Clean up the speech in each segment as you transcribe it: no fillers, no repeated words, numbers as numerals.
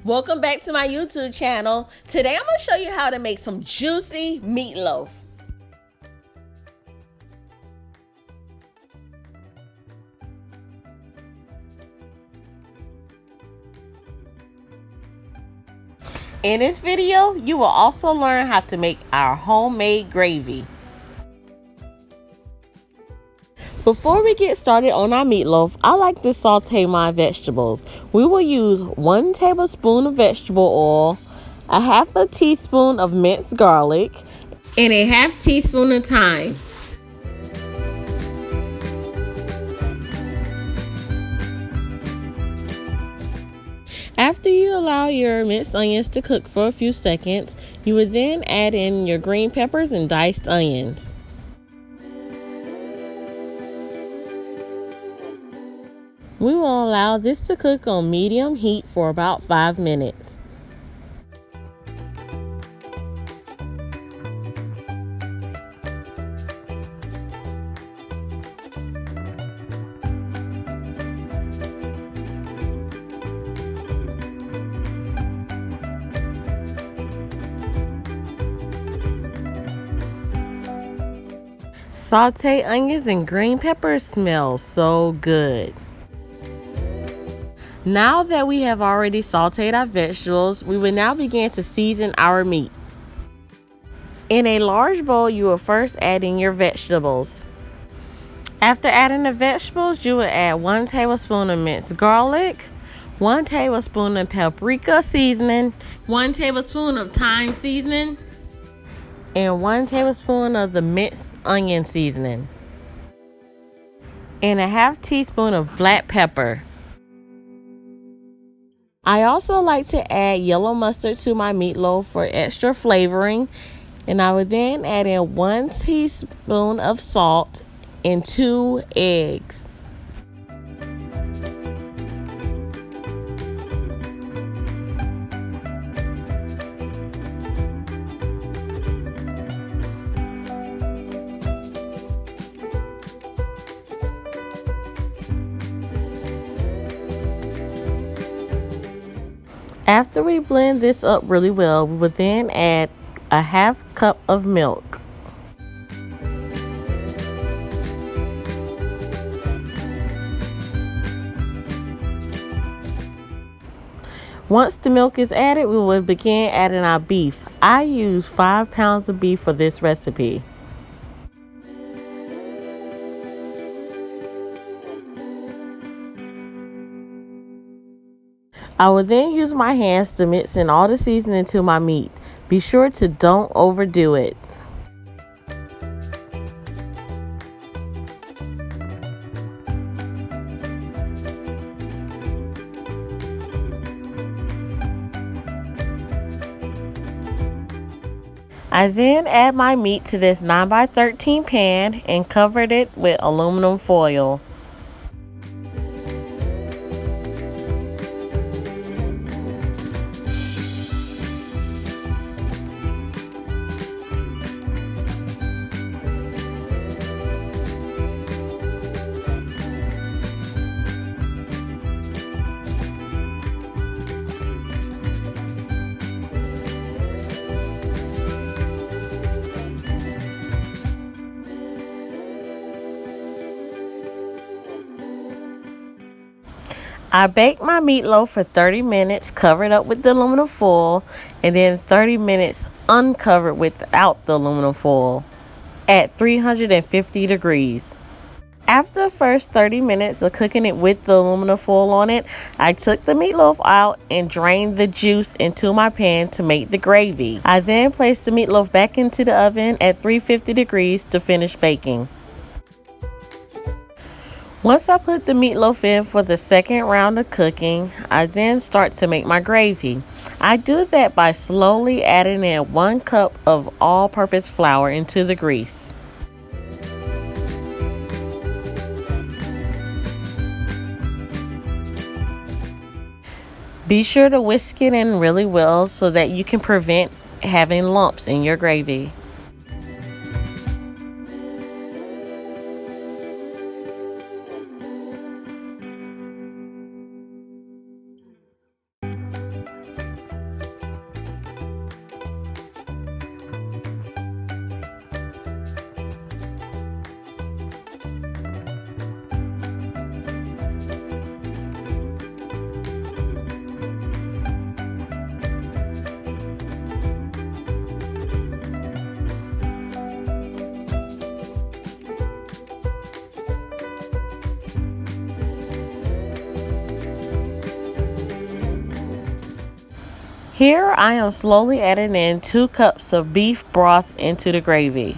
Welcome back to my YouTube channel. Today I'm going to show you how to make some juicy meatloaf. In this video, you will also learn how to make our homemade gravy. Before we get started on our meatloaf, I like to saute my vegetables. We will use 1 tablespoon of vegetable oil, a half a teaspoon of minced garlic, and a half teaspoon of thyme. After you allow your minced onions to cook for a few seconds, you will then add in your green peppers and diced onions. We will allow this to cook on medium heat for about 5 minutes. Sauteed onions and green peppers smell so good. Now that we have already sauteed our vegetables, we will now begin to season our meat. In a large bowl, you will first add in your vegetables. After adding the vegetables, you will add 1 tablespoon of minced garlic, 1 tablespoon of paprika seasoning, 1 tablespoon of thyme seasoning, and 1 tablespoon of the minced onion seasoning, and a half teaspoon of black pepper. I also like to add yellow mustard to my meatloaf for extra flavoring, and I would then add in 1 teaspoon of salt and 2 eggs. After we blend this up really well, we will then add a half cup of milk. Once the milk is added, we will begin adding our beef. I use 5 pounds of beef for this recipe. I will then use my hands to mix in all the seasoning to my meat. Be sure to don't overdo it. I then add my meat to this 9x13 pan and covered it with aluminum foil. I baked my meatloaf for 30 minutes, covered up with the aluminum foil, and then 30 minutes uncovered without the aluminum foil at 350 degrees. After the first 30 minutes of cooking it with the aluminum foil on it, I took the meatloaf out and drained the juice into my pan to make the gravy. I then placed the meatloaf back into the oven at 350 degrees to finish baking. Once I put the meatloaf in for the second round of cooking, I then start to make my gravy. I do that by slowly adding in 1 cup of all-purpose flour into the grease. Be sure to whisk it in really well so that you can prevent having lumps in your gravy. Here I am slowly adding in 2 cups of beef broth into the gravy.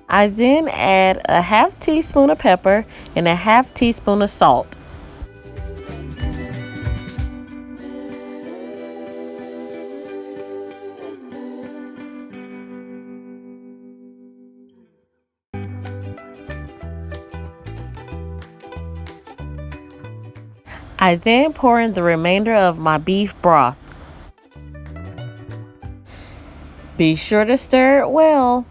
I then add a half teaspoon of pepper and a half teaspoon of salt. I then pour in the remainder of my beef broth. Be sure to stir it well.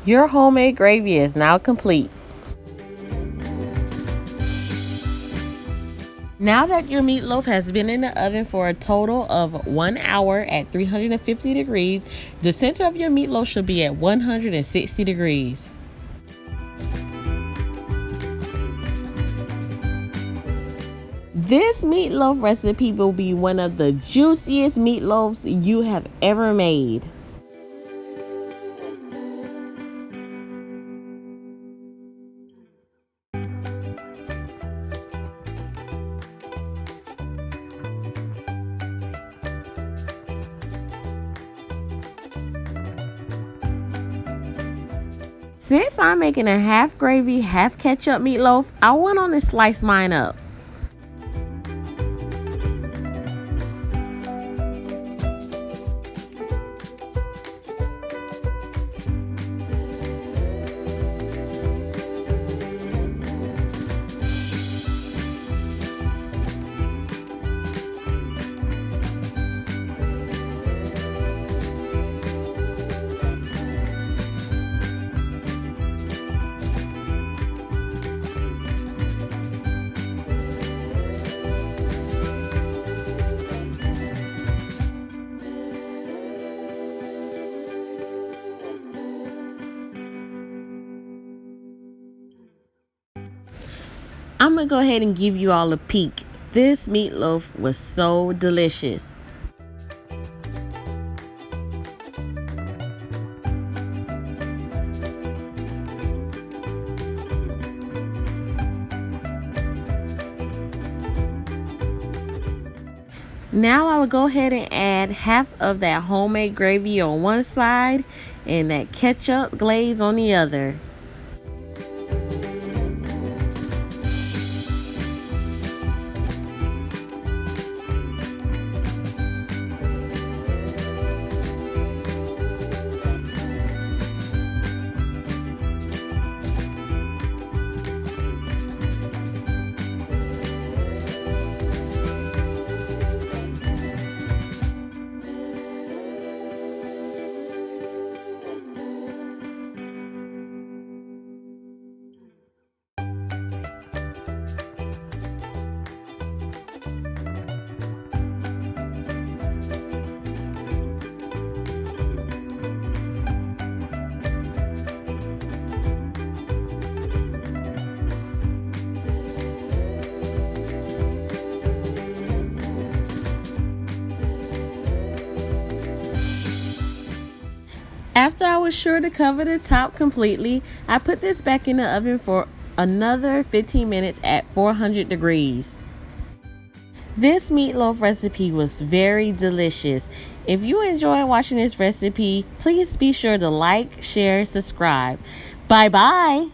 Your homemade gravy is now complete. Now that your meatloaf has been in the oven for a total of 1 hour at 350 degrees, the center of your meatloaf should be at 160 degrees. This meatloaf recipe will be one of the juiciest meatloafs you have ever made. Since I'm making a half gravy, half ketchup meatloaf, I went on to slice mine up. I'm gonna go ahead and give you all a peek. This meatloaf was so delicious. Now I will go ahead and add half of that homemade gravy on one side and that ketchup glaze on the other. After I was sure to cover the top completely, I put this back in the oven for another 15 minutes at 400 degrees. This meatloaf recipe was very delicious. If you enjoyed watching this recipe, please be sure to like, share, subscribe. Bye bye.